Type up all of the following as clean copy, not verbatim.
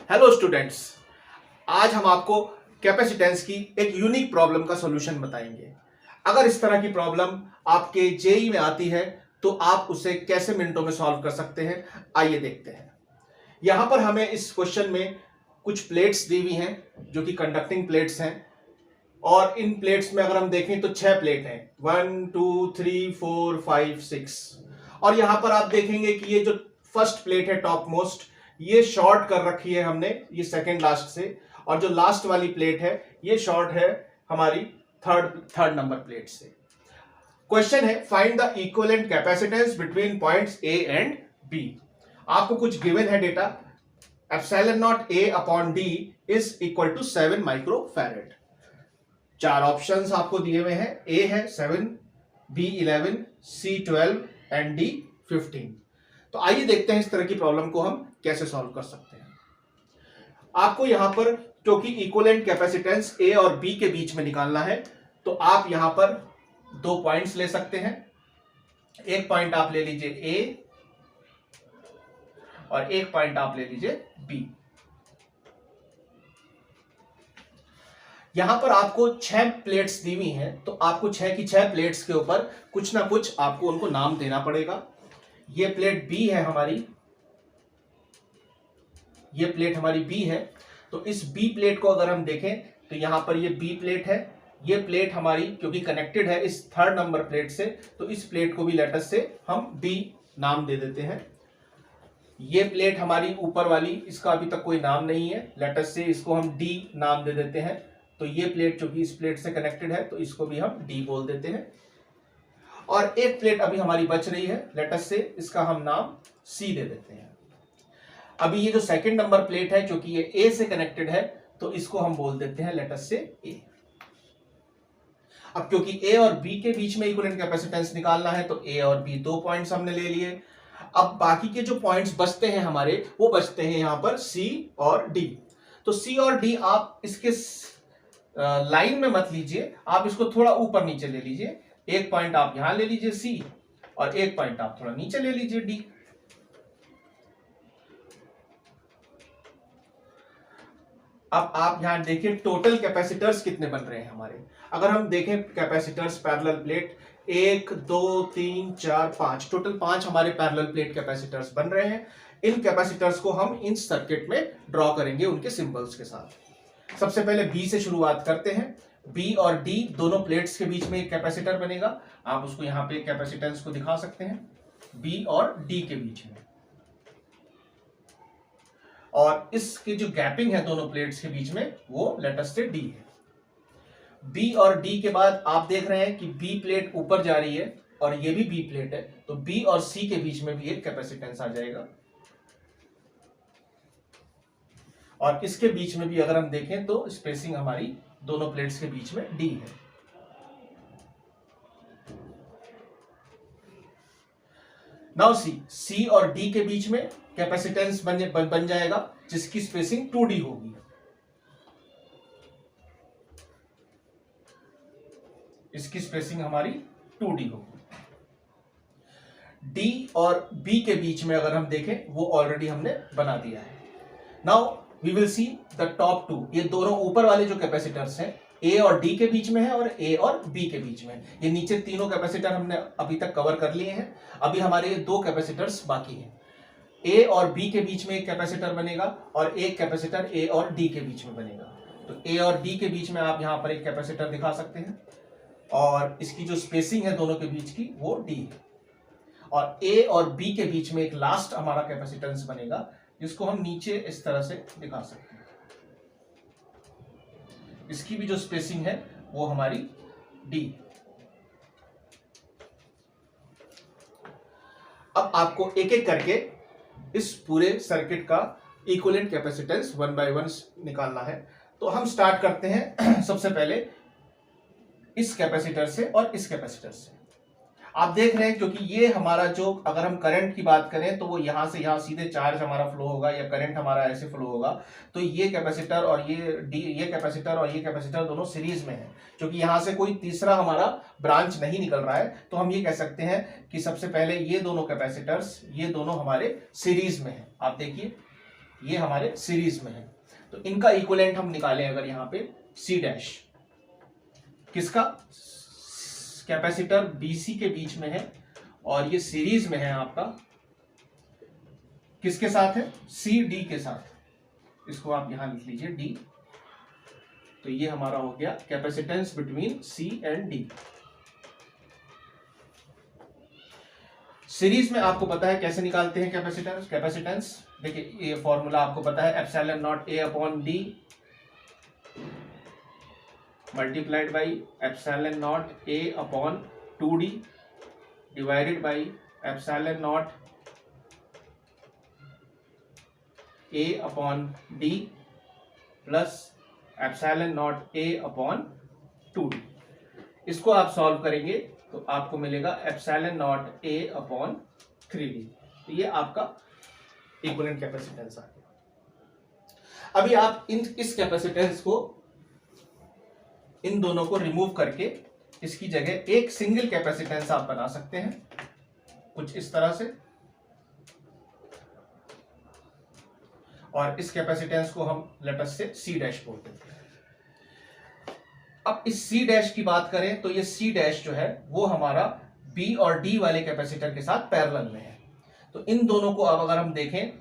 Hello students, आज हम आपको कैपेसिटेंस की एक यूनिक प्रॉब्लम का सॉल्यूशन बताएंगे। अगर इस तरह की प्रॉब्लम आपके जेई में आती है तो आप उसे कैसे मिनटों में सॉल्व कर सकते हैं, आइए देखते हैं। यहां पर हमें इस क्वेश्चन में कुछ प्लेट्स दी हुई हैं जो कि कंडक्टिंग प्लेट्स हैं, और इन प्लेट्स में अगर हम देखें तो 6 प्लेट हैं, 1 2 3 4 5 6। और यहां पर आप देखेंगे कि ये जो फर्स्ट प्लेट है टॉप मोस्ट, ये शॉर्ट कर रखी है हमने, ये सेकंड लास्ट से, और जो लास्ट वाली प्लेट है ये शॉर्ट है हमारी थर्ड नंबर प्लेट से। क्वेश्चन है find the equivalent capacitance between points A and B. आपको कुछ गिवन है data, epsilon naught A upon D is equal to 7 microfarad. 4 options आपको दिए हुए हैं, ए है 7, बी 11, सी 12 एंड डी 15। तो आइए देखते हैं इस तरह की प्रॉब्लम को हम कैसे सॉल्व कर सकते हैं। आपको यहां पर क्योंकि इक्विवेलेंट कैपेसिटेंस ए और बी के बीच में निकालना है, तो आप यहां पर 2 पॉइंट्स ले सकते हैं। एक पॉइंट आप ले लीजिए ए और एक पॉइंट आप ले लीजिए बी। यहां पर आपको 6 प्लेट्स दी हुई हैं, तो आपको 6 की 6 प्लेट्स के ऊपर कुछ ना कुछ आपको उनको नाम देना पड़ेगा। ये प्लेट बी है हमारी, ये प्लेट हमारी बी है। तो इस बी प्लेट को अगर हम देखें तो यहां पर ये बी प्लेट है। ये प्लेट हमारी क्योंकि कनेक्टेड है इस थर्ड नंबर प्लेट से, तो इस प्लेट को भी लेटर से हम बी नाम दे देते हैं। ये प्लेट हमारी ऊपर वाली, इसका अभी तक कोई नाम नहीं है, लेटर से इसको हम डी नाम दे देते हैं। तो ये प्लेट जो कि इस प्लेट से कनेक्टेड है, तो इसको भी हम डी बोल देते हैं। और एक प्लेट अभी हमारी बच रही है, लेटर से इसका हम नाम सी दे देते हैं। अभी ये जो सेकंड नंबर प्लेट है क्योंकि ये ए से कनेक्टेड है, तो इसको हम बोल देते हैं लेटर से ए। अब क्योंकि ए और बी के बीच में इक्विवेलेंट कैपेसिटेंस निकालना है, तो ए और बी 2 पॉइंट्स हमने ले लिए। अब बाकी के जो पॉइंट्स बचते हैं हमारे, वो बचते हैं यहां पर सी और डी। तो सी और डी आप इसके लाइन में मत लीजिए, आप इसको थोड़ा ऊपर नीचे ले लीजिए। एक पॉइंट आप यहां ले लीजिए सी, और एक पॉइंट आप थोड़ा नीचे ले लीजिए डी। अब आप यहां देखिए टोटल कैपेसिटर्स कितने बन रहे हैं हमारे। अगर हम देखें कैपेसिटर्स पैरेलल प्लेट 1 2 3 4 5, टोटल 5 हमारे पैरेलल प्लेट कैपेसिटर्स बन रहे हैं। इन कैपेसिटर्स को हम इन सर्किट में ड्रॉ करेंगे उनके सिंबल्स के साथ। सबसे पहले बी से शुरुआत करते हैं। बी और डी दोनों प्लेट्स के बीच में एक कैपेसिटर बनेगा। आप उसको यहां पे कैपेसिटेंस को दिखा सकते हैं, बी और डी के बीच में। और इसकी जो गैपिंग है दोनों प्लेट्स के बीच में, वो लेटर से डी है। बी और डी के बाद आप देख रहे हैं कि बी प्लेट ऊपर जा रही है और ये भी बी प्लेट है, तो बी और सी के बीच में भी एक कैपेसिटेंस आ जाएगा। और इसके बीच में भी अगर हम देखें तो स्पेसिंग हमारी दोनों प्लेट्स के बीच में डी है। नाउ सी और डी के बीच में कैपेसिटेंस बन जाएगा जिसकी स्पेसिंग 2d होगी। इसकी स्पेसिंग हमारी 2d होगी। डी और बी के बीच में अगर हम देखें, वो ऑलरेडी हमने बना दिया है। Now we will see the top 2। ये दोनों ऊपर वाले जो कैपेसिटर्स हैं, ए और डी के बीच में है और ए और बी के बीच में। ये नीचे तीनों कैपेसिटर हमने अभी तक कवर कर लिए हैं। अभी हमारे ये 2 कैपेसिटर्स बाकी हैं। ए और बी के बीच में एक कैपेसिटर बनेगा और एक कैपेसिटर ए और डी के बीच में बनेगा। तो ए और डी के बीच में आप यहां पर एक कैपेसिटर दिखा सकते हैं, और इसकी जो स्पेसिंग है दोनों के बीच की, वो डी है। और ए और बी के बीच में एक लास्ट हमारा कैपेसिटेंस बनेगा, जिसको हम नीचे इस तरह से दिखा सकते हैं। इसकी भी जो स्पेसिंग है वो हमारी डी। अब आपको एक एक करके इस पूरे सर्किट का इक्विवेलेंट कैपेसिटेंस 1 बाय 1 निकालना है। तो हम स्टार्ट करते हैं सबसे पहले इस कैपेसिटर से और इस कैपेसिटर से। आप देख रहे हैं क्योंकि ये हमारा जो, अगर हम करंट की बात करें तो वो यहां से यहां सीधे चार्ज हमारा फ्लो होगा या करंट हमारा ऐसे फ्लो होगा। तो ये कैपेसिटर और ये कैपेसिटर और ये कैपेसिटर दोनों सीरीज में है। क्योंकि यहां से कोई तीसरा हमारा ब्रांच नहीं निकल रहा है, तो हम ये कह सकते हैं कि सबसे पहले ये दोनों कैपेसिटर्स, ये दोनों हमारे सीरीज में है। आप देखिए ये हमारे सीरीज में है, तो इनका इक्विवेलेंट हम निकालें अगर यहाँ पे सी डैश, किसका, कैपेसिटर बीसी के बीच में है और ये सीरीज में है आपका किसके साथ है, सी डी के साथ, इसको आप यहां लिख लीजिए डी। तो ये हमारा हो गया capacitance between C and D. Series में आपको पता है कैसे निकालते हैं कैपेसिटेंस, देखिए ये फॉर्मूला आपको पता है, epsilon naught A upon D multiplied by epsilon naught A upon 2d divided by epsilon naught A upon D plus epsilon naught A upon 2d। इसको आप सॉल्व करेंगे तो आपको मिलेगा epsilon naught A upon 3d। तो ये आपका equivalent capacitance आ गया। अभी आप इस कैपेसिटेंस को, इन दोनों को रिमूव करके इसकी जगह एक सिंगल कैपेसिटेंस आप बना सकते हैं कुछ इस तरह से, और इस कैपेसिटेंस को हम लेट अस से सी डैश बोलते हैं। अब इस सी डैश की बात करें तो ये सी डैश जो है वो हमारा बी और डी वाले कैपेसिटर के साथ पैरेलल में है। तो इन दोनों को अब अगर हम देखें,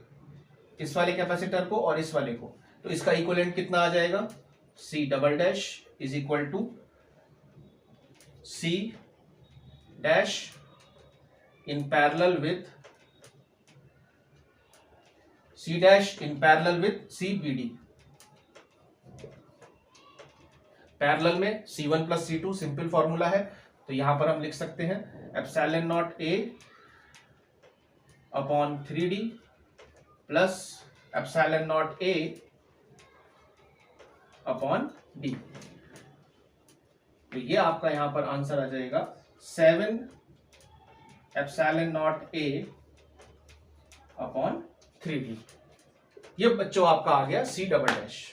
इस वाले कैपेसिटर को और इस वाले को, तो इसका इक्विवेलेंट कितना आ जाएगा, C double dash is equal to C dash in parallel with C dash in parallel with C B D. Parallel में C1 plus C2 simple formula है, तो यहां पर हम लिख सकते हैं epsilon naught A upon 3d plus epsilon naught A upon D. तो ये आपका यहां पर आंसर आ जाएगा 7 epsilon naught A upon 3d। ये बच्चों आपका आ गया सी डबल डैश।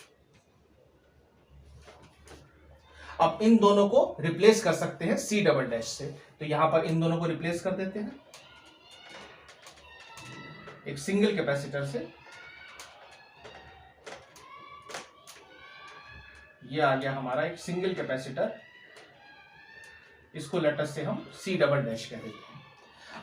अब इन दोनों को रिप्लेस कर सकते हैं सी डबल डैश से, तो यहां पर इन दोनों को रिप्लेस कर देते हैं एक सिंगल कैपेसिटर से। ये आ गया हमारा एक सिंगल कैपेसिटर, इसको लेटर से हम सी डबल डैश कह देते हैं।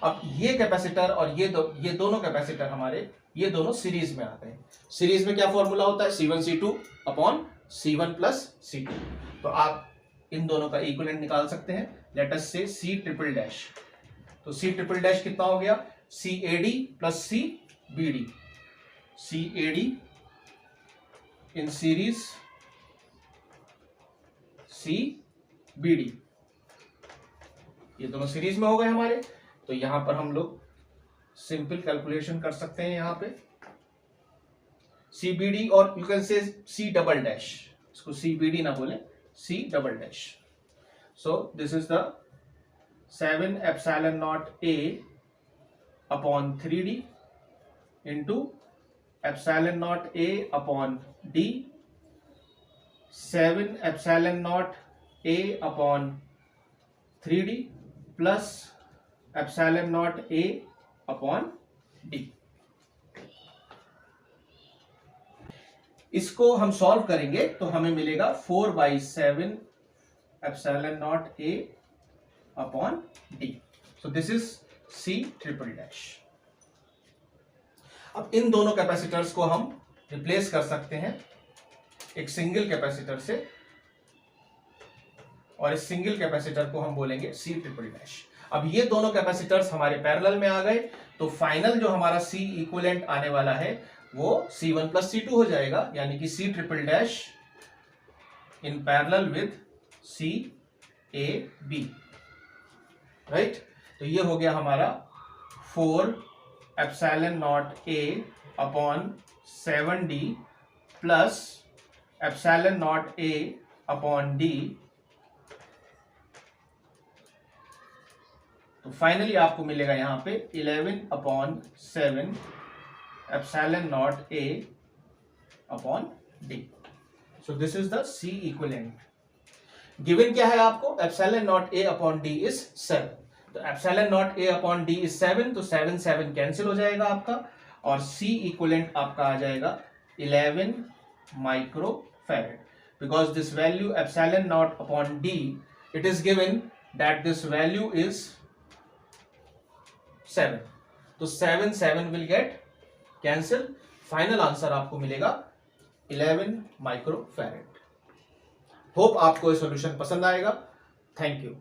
अब ये कैपेसिटर और ये दोनों कैपेसिटर हमारे, ये दोनों सीरीज में आते हैं। सीरीज में क्या फॉर्मूला होता है, C1 C2 upon C1 plus C2। तो आप इन दोनों का इक्विवेलेंट निकाल सकते हैं, लेट अस से C ट्रिपल डैश। तो C ट्रिपल डैश कितना हो गया, CAD plus CBD, CAD in series CBD, ये दोनों सीरीज में हो गए हमारे। तो यहां पर हम लोग सिंपल कैलकुलेशन कर सकते हैं, यहां पे CBD और you can say C double dash, इसको CBD ना बोले, C double dash. So this is the 7 epsilon not A upon 3d into epsilon not A upon D, 7 epsilon not A upon 3d plus epsilon not A upon D। इसको हम solve करेंगे तो हमें मिलेगा 4/7 epsilon not A upon D। So this is C triple dash. अब इन दोनों capacitors को हम रिप्लेस कर सकते हैं एक सिंगल कैपेसिटर से, और इस सिंगल कैपेसिटर को हम बोलेंगे C ट्रिपल डैश। अब ये दोनों कैपेसिटर्स हमारे पैरेलल में आ गए, तो फाइनल जो हमारा C इक्विवेलेंट आने वाला है वो C1 प्लस C2 हो जाएगा, यानी कि C triple dash in parallel with CAB, right. तो ये हो गया हमारा 4 epsilon not A upon 7D plus epsilon not A upon D। तो फाइनली आपको मिलेगा यहां पे 11/7 epsilon not A upon D। So this is the C equivalent. Given क्या है आपको, epsilon not A upon D is 7। तो epsilon not A upon D is 7, तो 7 कैंसिल हो जाएगा आपका, और C इक्विवेलेंट आपका आ जाएगा 11 micro farad, because this value epsilon not upon D, it is given that this value is 7. तो 7 will get cancel. Final answer आपको मिलेगा 11 माइक्रो फैरेड. होप आपको ये सॉल्यूशन पसंद आएगा. Thank you.